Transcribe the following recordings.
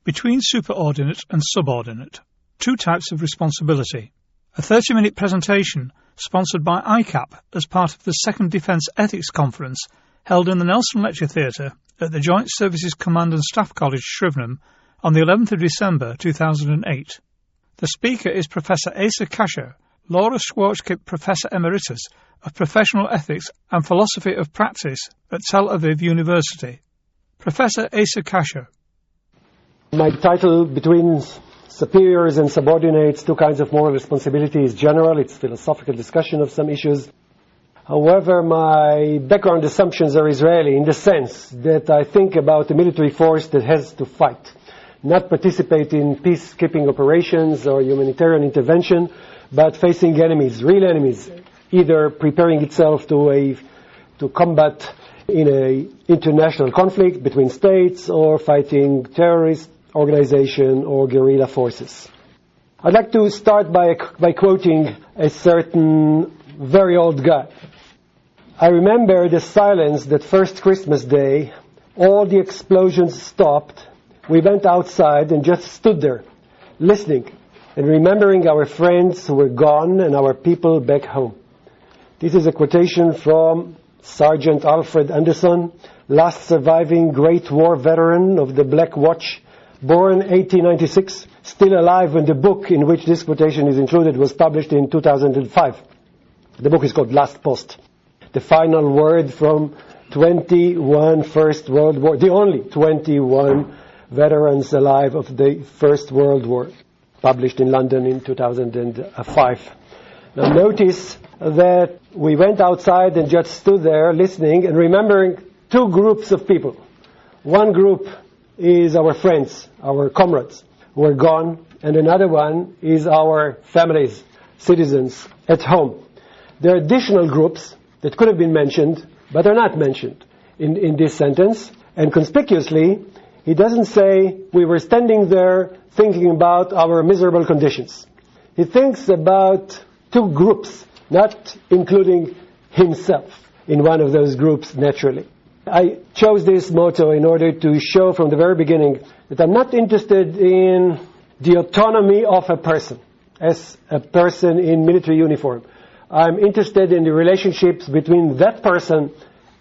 Between superordinate and subordinate, two types of responsibility. A 30-minute presentation sponsored by ICAP as part of the Second Defence Ethics Conference held in the Nelson Lecture Theatre at the Joint Services Command and Staff College, Shrivenham, on the 11th of December 2008. The speaker is Professor Asa Kasher, Laura Schwartzkip Professor Emeritus of Professional Ethics and Philosophy of Practice at Tel Aviv University. Professor Asa Kasher. My title, Between Superiors and Subordinates, Two Kinds of Moral Responsibility, is general. It's philosophical discussion of some issues. However, my background assumptions are Israeli in the sense that I think about a military force that has to fight, not participate in peacekeeping operations or humanitarian intervention, but facing enemies, real enemies, either preparing itself to combat in an international conflict between states or fighting terrorist organization or guerrilla forces. I'd like to start by quoting a certain very old guy. I remember the silence that first Christmas Day. All the explosions stopped. We went outside and just stood there, listening and remembering our friends who were gone and our people back home. This is a quotation from Sergeant Alfred Anderson, last surviving Great War veteran of the Black Watch, born 1896, still alive when the book in which this quotation is included was published in 2005. The book is called Last Post. The final word from 21 First World War, the only 21 veterans alive of the First World War, published in London in 2005. Now notice that we went outside and just stood there listening and remembering two groups of people. One group is our friends, our comrades who are gone, and another one is our families, citizens at home. There are additional groups that could have been mentioned, but are not mentioned in this sentence. And conspicuously, he doesn't say we were standing there thinking about our miserable conditions. He thinks about two groups, not including himself in one of those groups naturally. I chose this motto in order to show from the very beginning that I'm not interested in the autonomy of a person as a person in military uniform. I'm interested in the relationships between that person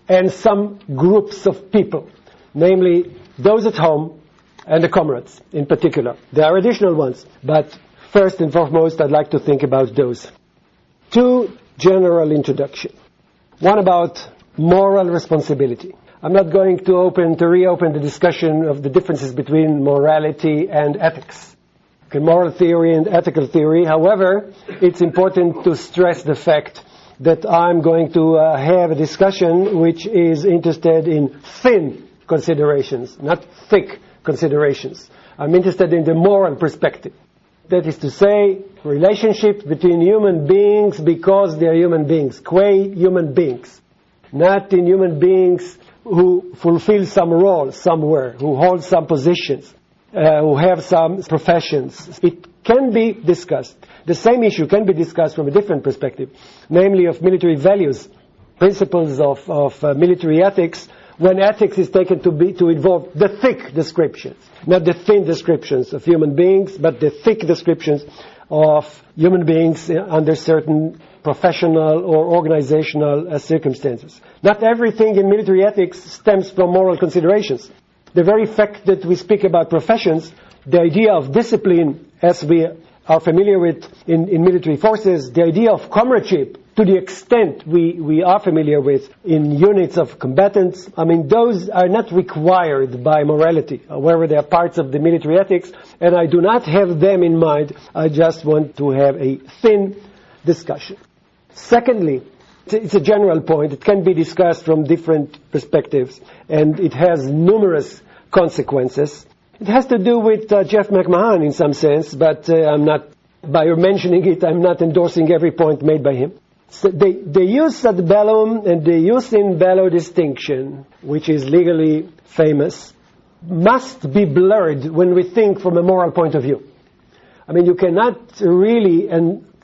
and some groups of people, namely those at home and the comrades in particular. There are additional ones, but first and foremost I'd like to think about those. Two general introductions. One about moral responsibility. I'm not going to reopen the discussion of the differences between morality and ethics. Okay, moral theory and ethical theory. However, it's important to stress the fact that I'm going to have a discussion which is interested in thin considerations, not thick considerations. I'm interested in the moral perspective. That is to say, relationships between human beings because they are human beings, qua human beings. Not in human beings who fulfill some role somewhere, who hold some positions, who have some professions. It can be discussed. The same issue can be discussed from a different perspective, namely of military values, principles of military ethics, when ethics is taken to involve the thick descriptions, not the thin descriptions of human beings, but the thick descriptions of human beings under certain professional or organizational circumstances. Not everything in military ethics stems from moral considerations. The very fact that we speak about professions, the idea of discipline, as we are familiar with in military forces, the idea of comradeship, to the extent we are familiar with in units of combatants, those are not required by morality. However, they are parts of the military ethics, and I do not have them in mind. I just want to have a thin discussion. Secondly, it's a general point. It can be discussed from different perspectives, and it has numerous consequences. It has to do with Jeff McMahon in some sense, but by mentioning it, I'm not endorsing every point made by him. So the jus ad bellum and the jus in bello distinction, which is legally famous, must be blurred when we think from a moral point of view. You cannot really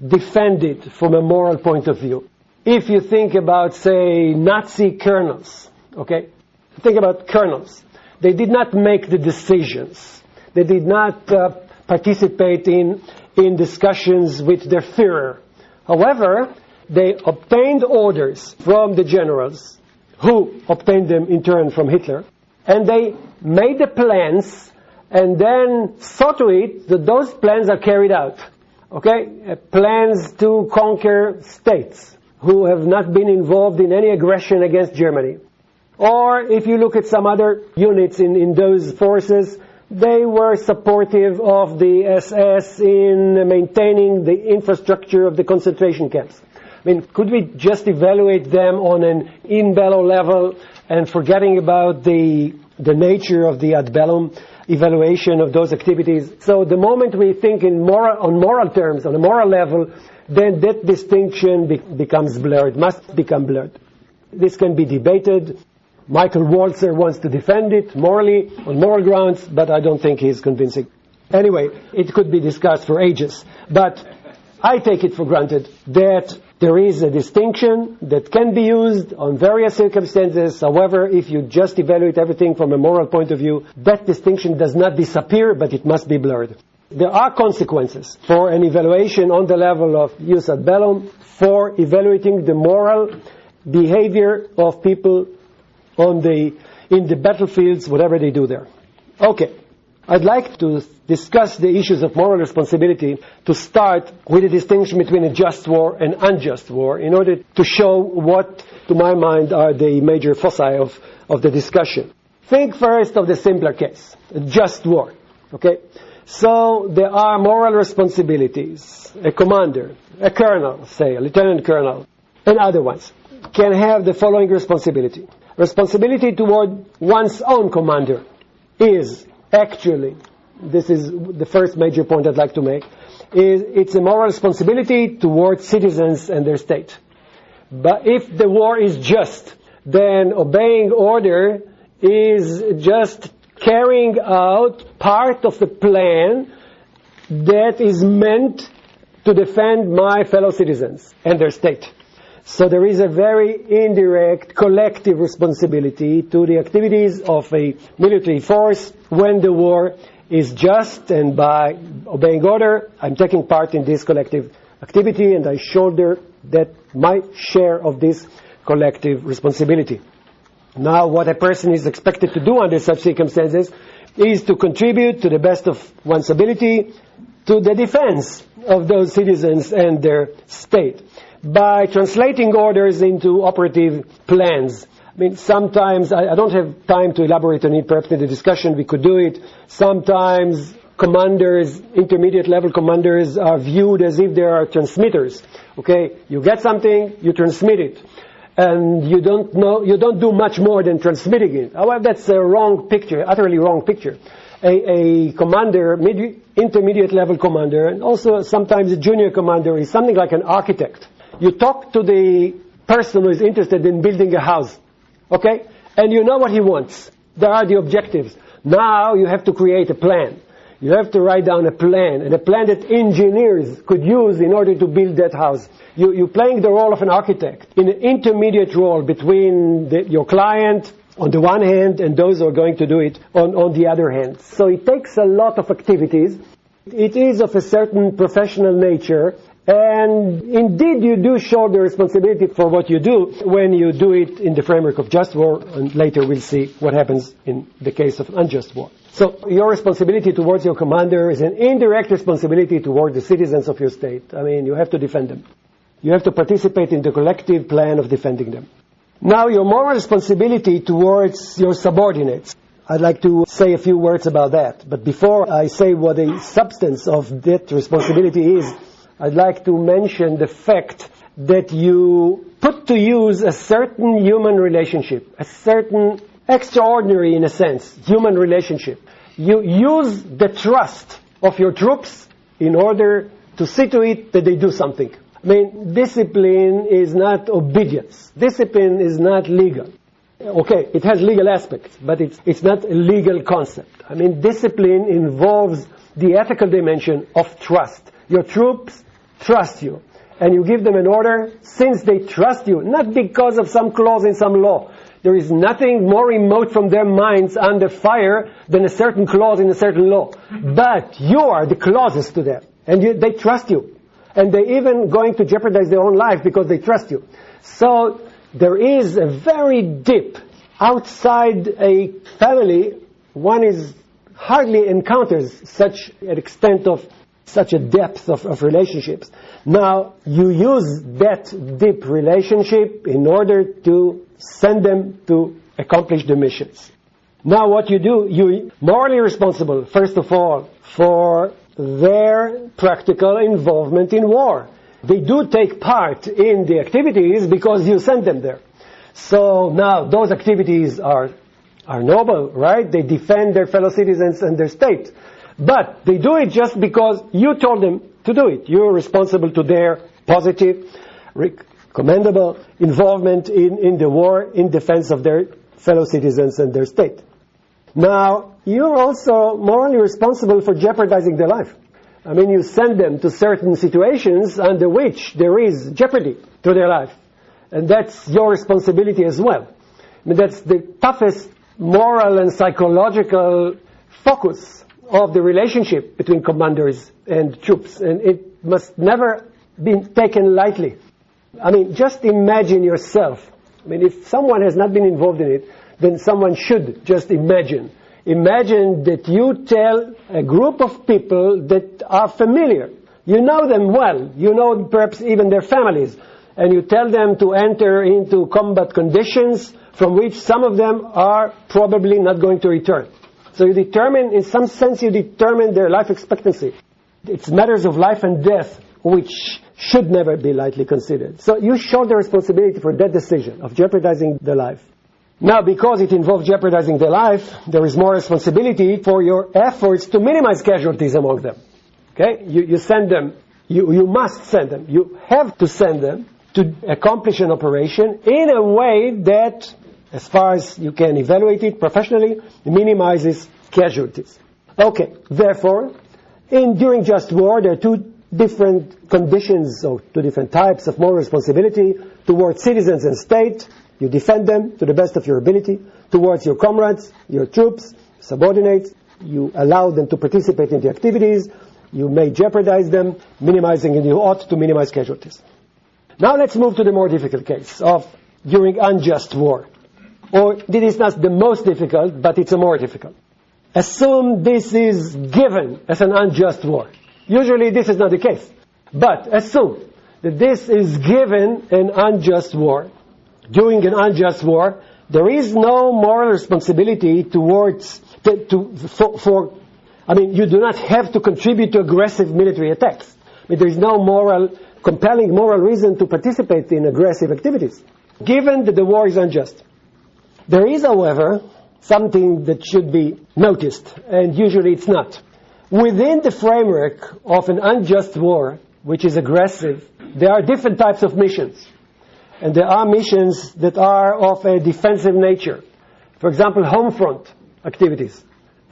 defend it from a moral point of view. If you think about, say, Nazi colonels, okay? Think about colonels. They did not make the decisions They did not participate in discussions with their Führer. However, they obtained orders from the generals, who obtained them in turn from Hitler, and they made the plans and then saw to it that those plans are carried out. Okay? Plans to conquer states who have not been involved in any aggression against Germany. Or if you look at some other units in those forces, they were supportive of the SS in maintaining the infrastructure of the concentration camps. I mean, could we just evaluate them on an in bello level and forgetting about the nature of the ad bellum evaluation of those activities? So the moment we think on moral terms, on a moral level, then that distinction becomes blurred, must become blurred. This can be debated. Michael Walzer wants to defend it morally, on moral grounds, but I don't think he's convincing. Anyway, it could be discussed for ages. But I take it for granted that there is a distinction that can be used on various circumstances. However, if you just evaluate everything from a moral point of view, that distinction does not disappear, but it must be blurred. There are consequences for an evaluation on the level of jus ad bellum for evaluating the moral behavior of people in the battlefields, whatever they do there. Okay. I'd like to discuss the issues of moral responsibility to start with a distinction between a just war and unjust war in order to show what, to my mind, are the major foci of the discussion. Think first of the simpler case, a just war. Okay? So there are moral responsibilities. A commander, a colonel, say, a lieutenant colonel, and other ones can have the following responsibility. Responsibility toward one's own commander is actually, this is the first major point I'd like to make, it's a moral responsibility towards citizens and their state. But if the war is just, then obeying order is just carrying out part of the plan that is meant to defend my fellow citizens and their state. So there is a very indirect collective responsibility to the activities of a military force when the war is just, and by obeying order, I'm taking part in this collective activity and I shoulder my share of this collective responsibility. Now, what a person is expected to do under such circumstances is to contribute to the best of one's ability to the defense of those citizens and their state by translating orders into operative plans. I mean, sometimes, I don't have time to elaborate on it, perhaps in the discussion we could do it. Sometimes commanders, intermediate level commanders, are viewed as if they are transmitters. Okay, you get something, you transmit it. And you don't do much more than transmitting it. However, that's a wrong picture, utterly wrong picture. A commander, intermediate level commander, and also sometimes a junior commander is something like an architect. You talk to the person who is interested in building a house, okay? And you know what he wants. There are the objectives. Now you have to create a plan. You have to write down a plan, and a plan that engineers could use in order to build that house. You're playing the role of an architect in an intermediate role between your client on the one hand and those who are going to do it on the other hand. So it takes a lot of activities. It is of a certain professional nature. And indeed, you do shoulder responsibility for what you do when you do it in the framework of just war, and later we'll see what happens in the case of unjust war. So your responsibility towards your commander is an indirect responsibility toward the citizens of your state. I mean, you have to defend them. You have to participate in the collective plan of defending them. Now, your moral responsibility towards your subordinates. I'd like to say a few words about that. But before I say what the substance of that responsibility is, I'd like to mention the fact that you put to use a certain human relationship, a certain extraordinary, in a sense, human relationship. You use the trust of your troops in order to see to it that they do something. I mean, discipline is not obedience. Discipline is not legal. Okay, it has legal aspects, but it's not a legal concept. I mean, discipline involves the ethical dimension of trust. Your troops trust you, and you give them an order since they trust you, not because of some clause in some law. There is nothing more remote from their minds under fire than a certain clause in a certain law. But you are the closest to them. And they trust you. And they're even going to jeopardize their own life because they trust you. So there is a very deep, outside a family, one hardly encounters such an extent of, such a depth of relationships. Now, you use that deep relationship in order to send them to accomplish the missions. Now what you do, you're morally responsible, first of all, for their practical involvement in war. They do take part in the activities because you send them there. So now those activities are noble, right? They defend their fellow citizens and their state. But they do it just because you told them to do it. You're responsible to their positive, commendable involvement in the war in defense of their fellow citizens and their state. Now, you're also morally responsible for jeopardizing their life. I mean, you send them to certain situations under which there is jeopardy to their life. And that's your responsibility as well. I mean, that's the toughest moral and psychological focus of the relationship between commanders and troops. And it must never be taken lightly. I mean, just imagine yourself. I mean, if someone has not been involved in it, then someone should just imagine. Imagine that you tell a group of people that are familiar. You know them well. You know perhaps even their families. And you tell them to enter into combat conditions from which some of them are probably not going to return. So you determine, in some sense, you determine their life expectancy. It's matters of life and death which should never be lightly considered. So you shoulder responsibility for that decision of jeopardizing their life. Now, because it involves jeopardizing their life, there is more responsibility for your efforts to minimize casualties among them. Okay? You send them, you must send them, you have to send them to accomplish an operation in a way that, as far as you can evaluate it professionally, minimizes casualties. Okay, therefore, during just war, there are two different conditions, or two different types of moral responsibility towards citizens and state. You defend them to the best of your ability. Towards your comrades, your troops, subordinates, you allow them to participate in the activities. You may jeopardize them, minimizing, and you ought to minimize casualties. Now let's move to the more difficult case of during unjust war. Or this is not the most difficult, but it's a more difficult. Assume this is given as an unjust war. Usually this is not the case. But assume that this is given an unjust war. During an unjust war, there is no moral responsibility towards, you do not have to contribute to aggressive military attacks. I mean, there is no compelling moral reason to participate in aggressive activities, given that the war is unjust. There is, however, something that should be noticed, and usually it's not. Within the framework of an unjust war, which is aggressive, there are different types of missions. And there are missions that are of a defensive nature. For example, home front activities.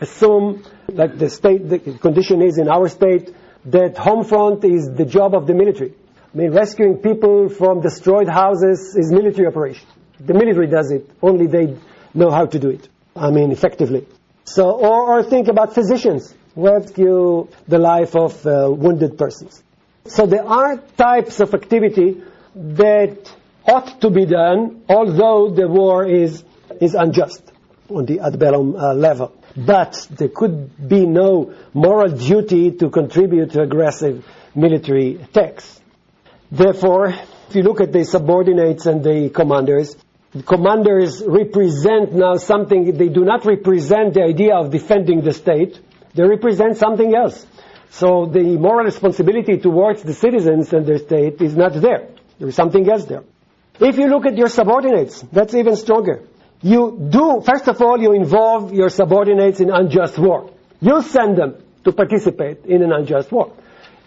Assume, like the condition is in our state, that home front is the job of the military. I mean, rescuing people from destroyed houses is military operation. The military does it. Only they know how to do it. I mean, effectively. So, or think about physicians who rescue the life of wounded persons. So there are types of activity that ought to be done, although the war is unjust on the ad bellum level. But there could be no moral duty to contribute to aggressive military attacks. Therefore, if you look at the subordinates and the commanders represent now something. They do not represent the idea of defending the state. They represent something else. So the moral responsibility towards the citizens and their state is not there. There is something else there. If you look at your subordinates, that's even stronger. First of all, you involve your subordinates in unjust war. You send them to participate in an unjust war.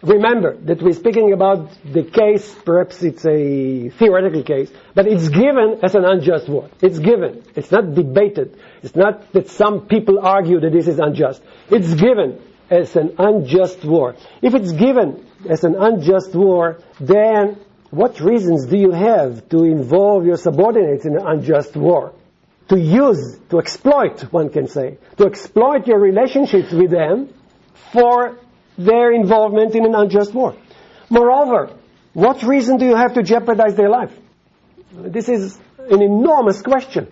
Remember that we're speaking about the case, perhaps it's a theoretical case, but it's given as an unjust war. It's given. It's not debated. It's not that some people argue that this is unjust. It's given as an unjust war. If it's given as an unjust war, then what reasons do you have to involve your subordinates in an unjust war? to exploit, one can say, to exploit your relationships with them for their involvement in an unjust war. Moreover, what reason do you have to jeopardize their life? This is an enormous question.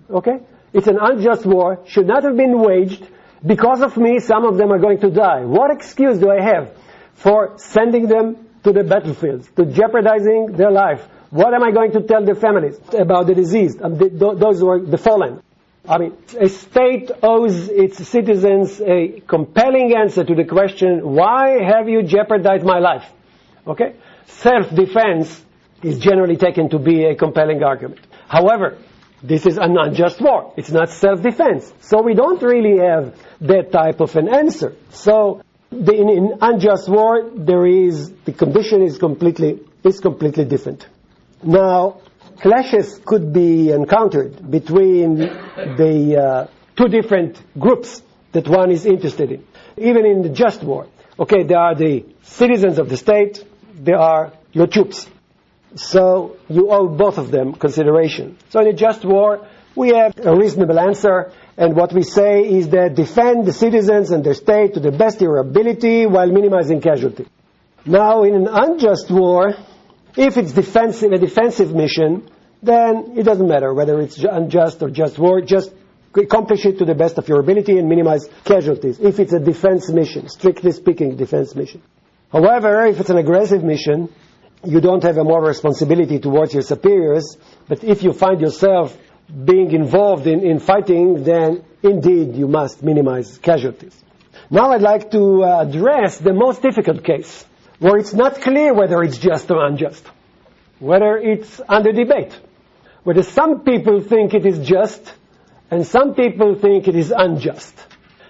Okay? It's an unjust war, should not have been waged. Because of me, some of them are going to die. What excuse do I have for sending them to the battlefields, to jeopardizing their life? What am I going to tell their families about the disease, those who are the fallen? I mean, a state owes its citizens a compelling answer to the question, why have you jeopardized my life? Okay? Self-defense is generally taken to be a compelling argument. However, this is an unjust war. It's not self-defense. So we don't really have that type of an answer. So in unjust war, the condition is completely different. Now, clashes could be encountered between the two different groups that one is interested in. Even in the just war. Okay, there are the citizens of the state, there are your troops. So you owe both of them consideration. So in a just war, we have a reasonable answer, and what we say is that defend the citizens and their state to the best of your ability while minimizing casualty. Now, in an unjust war, if it's a defensive mission, then it doesn't matter whether it's unjust or just war, just accomplish it to the best of your ability and minimize casualties. If it's a defense mission, strictly speaking, defense mission. However, if it's an aggressive mission, you don't have a moral responsibility towards your superiors, but if you find yourself being involved in fighting, then indeed you must minimize casualties. Now I'd like to address the most difficult case, where it's not clear whether it's just or unjust, whether it's under debate, whether some people think it is just and some people think it is unjust.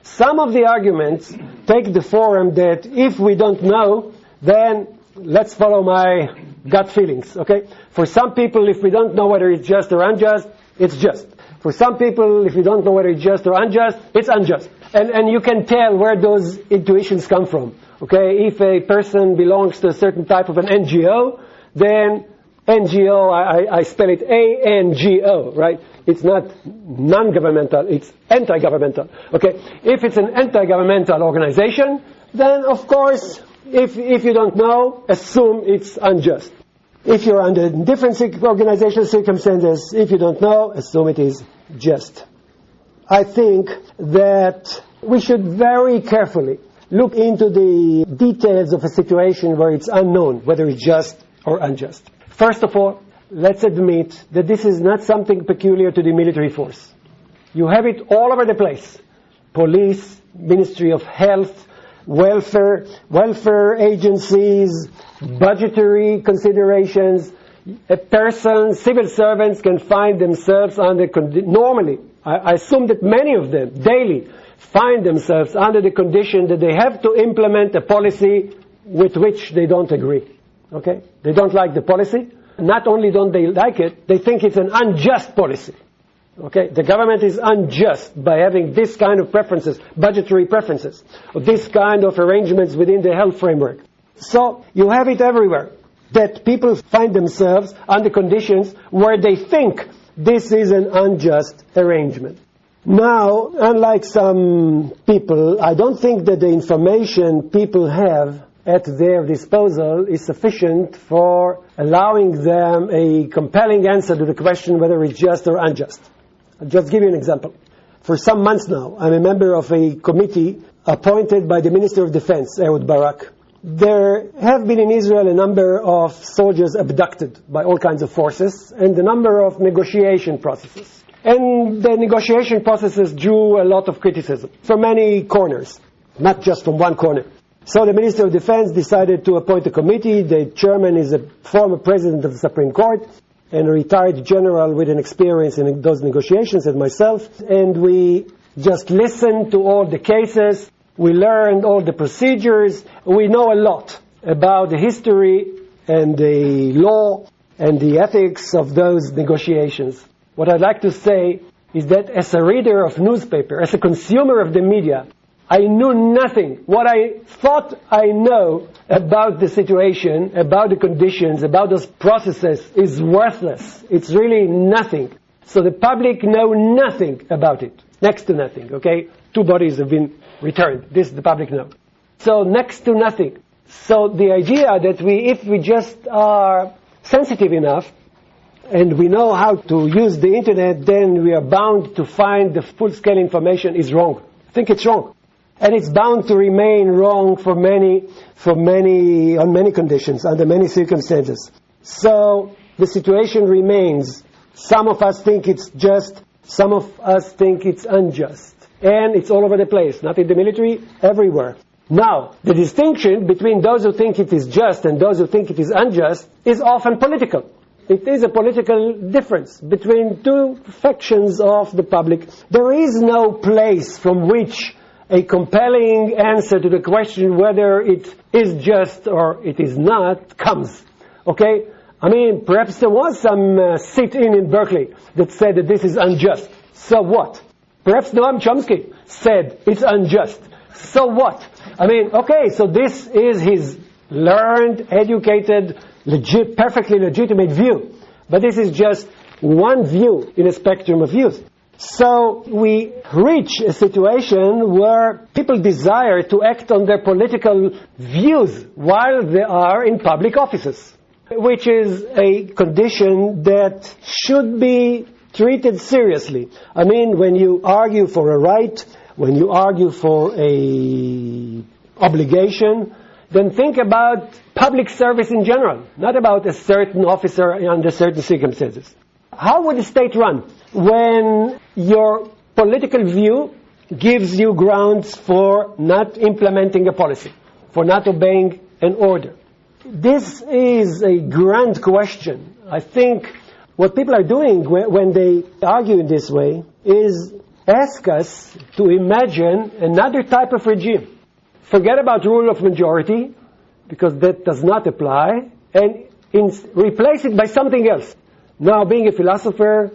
Some of the arguments take the form that if we don't know, then let's follow my gut feelings, okay? For some people, if we don't know whether it's just or unjust, it's just. For some people, if we don't know whether it's just or unjust, it's unjust. And you can tell where those intuitions come from, okay? If a person belongs to a certain type of an NGO, then NGO, I spell it A-N-G-O, right? It's not non-governmental, it's anti-governmental, okay? If it's an anti-governmental organization, then of course, if you don't know, assume it's unjust. If you're under different organizational circumstances, if you don't know, assume it is just. I think that we should very carefully look into the details of a situation where it's unknown whether it's just or unjust. First of all, let's admit that this is not something peculiar to the military force. You have it all over the place. Police, Ministry of Health, welfare agencies, budgetary considerations. A person, civil servants can find themselves under normally, I assume that many of them daily find themselves under the condition that they have to implement a policy with which they don't agree. Okay? They don't like the policy. Not only don't they like it, they think it's an unjust policy. Okay, the government is unjust by having this kind of preferences, budgetary preferences, or this kind of arrangements within the health framework. So you have it everywhere, that people find themselves under conditions where they think this is an unjust arrangement. Now, unlike some people, I don't think that the information people have at their disposal is sufficient for allowing them a compelling answer to the question whether it's just or unjust. I'll just give you an example. For some months now, I'm a member of a committee appointed by the Minister of Defense, Ehud Barak. There have been in Israel a number of soldiers abducted by all kinds of forces and a number of negotiation processes. And the negotiation processes drew a lot of criticism from many corners, not just from one corner. So the Minister of Defense decided to appoint a committee. The chairman is a former president of the Supreme Court and a retired general with an experience in those negotiations, and myself. And we just listened to all the cases. We learned all the procedures. We know a lot about the history and the law and the ethics of those negotiations. What I'd like to say is that as a reader of newspaper, as a consumer of the media, I knew nothing. What I thought I know about the situation, about the conditions, about those processes is worthless. It's really nothing. So the public know nothing about it. Next to nothing, okay? 2 bodies have been returned. This the public know. So next to nothing. So the idea that if we just are sensitive enough and we know how to use the internet, then we are bound to find the full-scale information is wrong. I think it's wrong. And it's bound to remain wrong on many conditions, under many circumstances. So the situation remains. Some of us think it's just, some of us think it's unjust. And it's all over the place, not in the military, everywhere. Now, the distinction between those who think it is just and those who think it is unjust is often political. It is a political difference between 2 factions of the public. There is no place from which a compelling answer to the question whether it is just or it is not comes. Okay? I mean, perhaps there was some sit-in Berkeley that said that this is unjust. So what? Perhaps Noam Chomsky said it's unjust. So what? I mean, okay, so this is his learned, educated, perfectly legitimate view. But this is just one view in a spectrum of views. So we reach a situation where people desire to act on their political views while they are in public offices, which is a condition that should be treated seriously. I mean, when you argue for a right, when you argue for a obligation, then think about public service in general, not about a certain officer under certain circumstances. How would a state run when your political view gives you grounds for not implementing a policy, for not obeying an order? This is a grand question. I think what people are doing when they argue in this way is ask us to imagine another type of regime. Forget about rule of majority, because that does not apply, and replace it by something else. Now, being philosophers,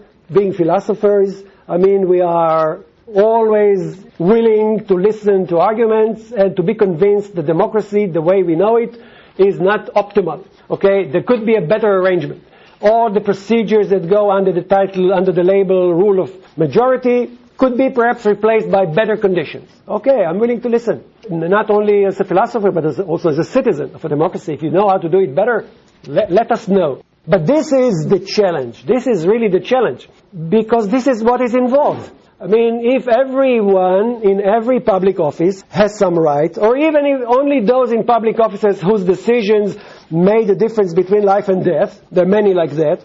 I mean, we are always willing to listen to arguments and to be convinced that democracy, the way we know it, is not optimal. Okay? There could be a better arrangement. All the procedures that go under the label rule of majority could be perhaps replaced by better conditions. Okay, I'm willing to listen. Not only as a philosopher, but also as a citizen of a democracy. If you know how to do it better, let us know. But this is the challenge. This is really the challenge. Because this is what is involved. I mean, if everyone in every public office has some right, or even if only those in public offices whose decisions made a difference between life and death, there are many like that,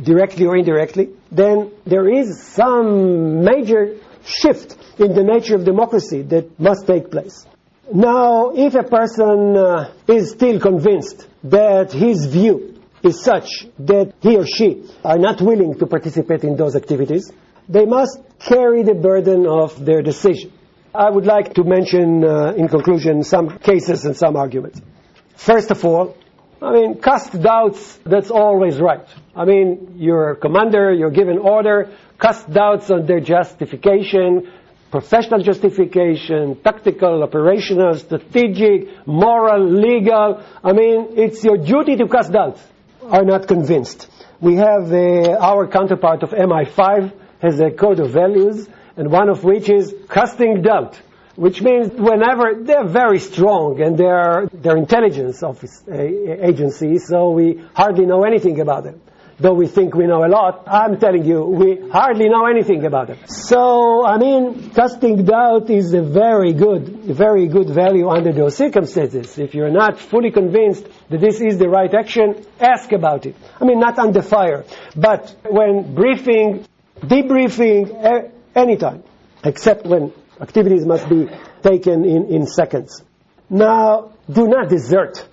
directly or indirectly, then there is some major shift in the nature of democracy that must take place. Now, if a person is still convinced that his view is such that he or she are not willing to participate in those activities, they must carry the burden of their decision. I would like to mention, in conclusion, some cases and some arguments. First of all, I mean, cast doubts, that's always right. I mean, you're a commander, you're given order, cast doubts on their justification, professional justification, tactical, operational, strategic, moral, legal. I mean, it's your duty to cast doubts. Are not convinced. We have our counterpart of MI5 has a code of values, and one of which is casting doubt, which means whenever they're very strong and they're intelligence office agencies, so we hardly know anything about them. Though we think we know a lot, I'm telling you, we hardly know anything about them. So, I mean, casting doubt is a very good value under those circumstances. If you're not fully convinced that this is the right action, ask about it. I mean, not under fire, but when briefing, debriefing, anytime, except when activities must be taken in seconds. Now, do not desert.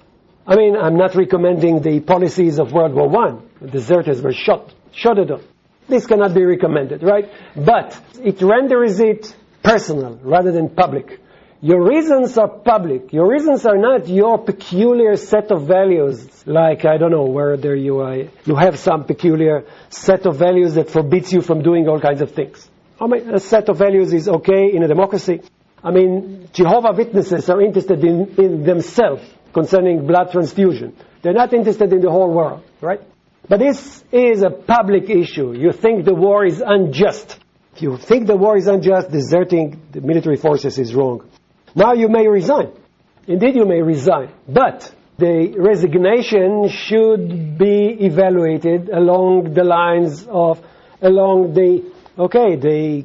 I mean, I'm not recommending the policies of World War I. Deserters were shot at them. This cannot be recommended, right? But it renders it personal rather than public. Your reasons are public. Your reasons are not your peculiar set of values, like, I don't know, whether you have some peculiar set of values that forbids you from doing all kinds of things. I mean, a set of values is okay in a democracy. I mean, Jehovah's Witnesses are interested in themselves concerning blood transfusion. They're not interested in the whole world, right? But this is a public issue. You think the war is unjust. If you think the war is unjust, deserting the military forces is wrong. Now you may resign. Indeed, you may resign. But the resignation should be evaluated along the lines of, the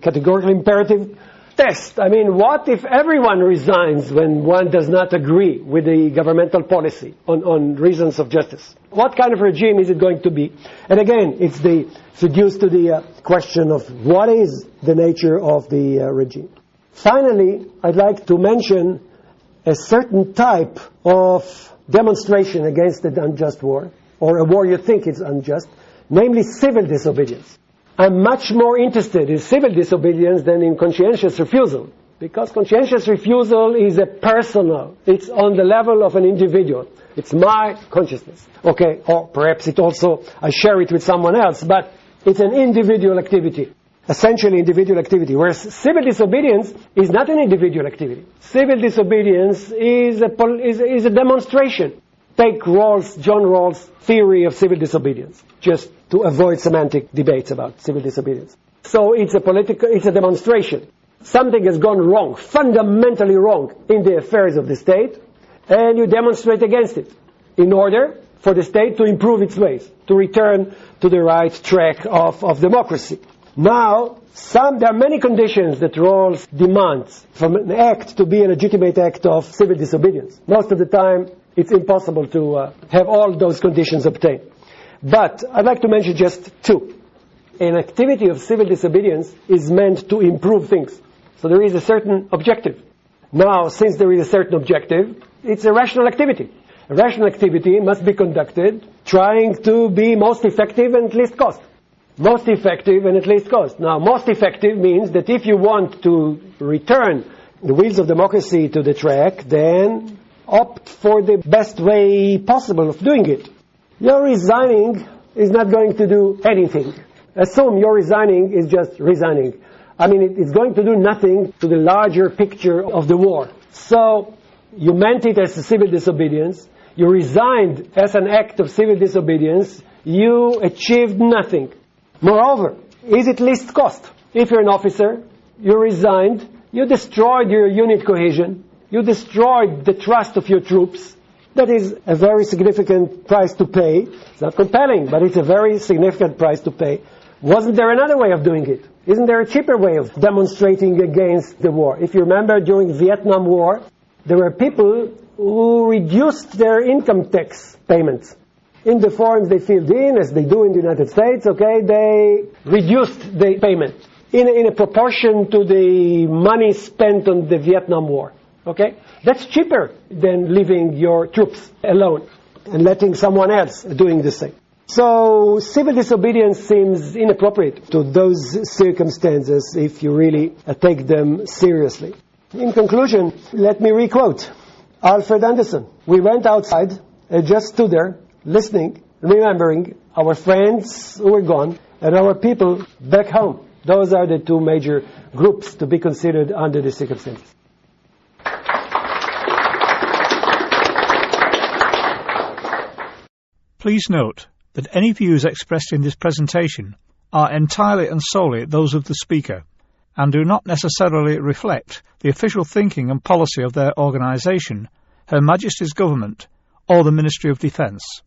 categorical imperative test. I mean, what if everyone resigns when one does not agree with the governmental policy on reasons of justice? What kind of regime is it going to be? And again, it's reduced to the question of what is the nature of the regime. Finally, I'd like to mention a certain type of demonstration against an unjust war, or a war you think is unjust, namely civil disobedience. I'm much more interested in civil disobedience than in conscientious refusal, because conscientious refusal is a personal. It's on the level of an individual. It's my consciousness. Okay, or perhaps I share it with someone else, but it's an individual activity. Essentially individual activity, whereas civil disobedience is not an individual activity. Civil disobedience is a demonstration. Take John Rawls' theory of civil disobedience, just to avoid semantic debates about civil disobedience. So it's a demonstration. Something has gone wrong, fundamentally wrong, in the affairs of the state, and you demonstrate against it in order for the state to improve its ways, to return to the right track of democracy. Now, there are many conditions that Rawls demands from an act to be a legitimate act of civil disobedience. Most of the time, it's impossible to have all those conditions obtained. But I'd like to mention just two. An activity of civil disobedience is meant to improve things. So there is a certain objective. Now, since there is a certain objective, it's a rational activity. A rational activity must be conducted trying to be most effective and at least cost. Most effective and at least cost. Now, most effective means that if you want to return the wheels of democracy to the track, then opt for the best way possible of doing it. Your resigning is not going to do anything. Assume your resigning is just resigning. I mean, it's going to do nothing to the larger picture of the war. So, you meant it as a civil disobedience. You resigned as an act of civil disobedience. You achieved nothing. Moreover, is it least cost? If you're an officer, you resigned, you destroyed your unit cohesion, you destroyed the trust of your troops. That is a very significant price to pay. It's not compelling, but it's a very significant price to pay. Wasn't there another way of doing it? Isn't there a cheaper way of demonstrating against the war? If you remember, during the Vietnam War, there were people who reduced their income tax payments. In the forms they filled in, as they do in the United States, they reduced the payment in a proportion to the money spent on the Vietnam War. That's cheaper than leaving your troops alone and letting someone else doing the same. So civil disobedience seems inappropriate to those circumstances if you really take them seriously. In conclusion, let me requote Alfred Anderson. We went outside and just stood there, listening, remembering our friends who were gone and our people back home. Those are the two major groups to be considered under the circumstances. Please note that any views expressed in this presentation are entirely and solely those of the speaker and do not necessarily reflect the official thinking and policy of their organisation, Her Majesty's Government, or the Ministry of Defence.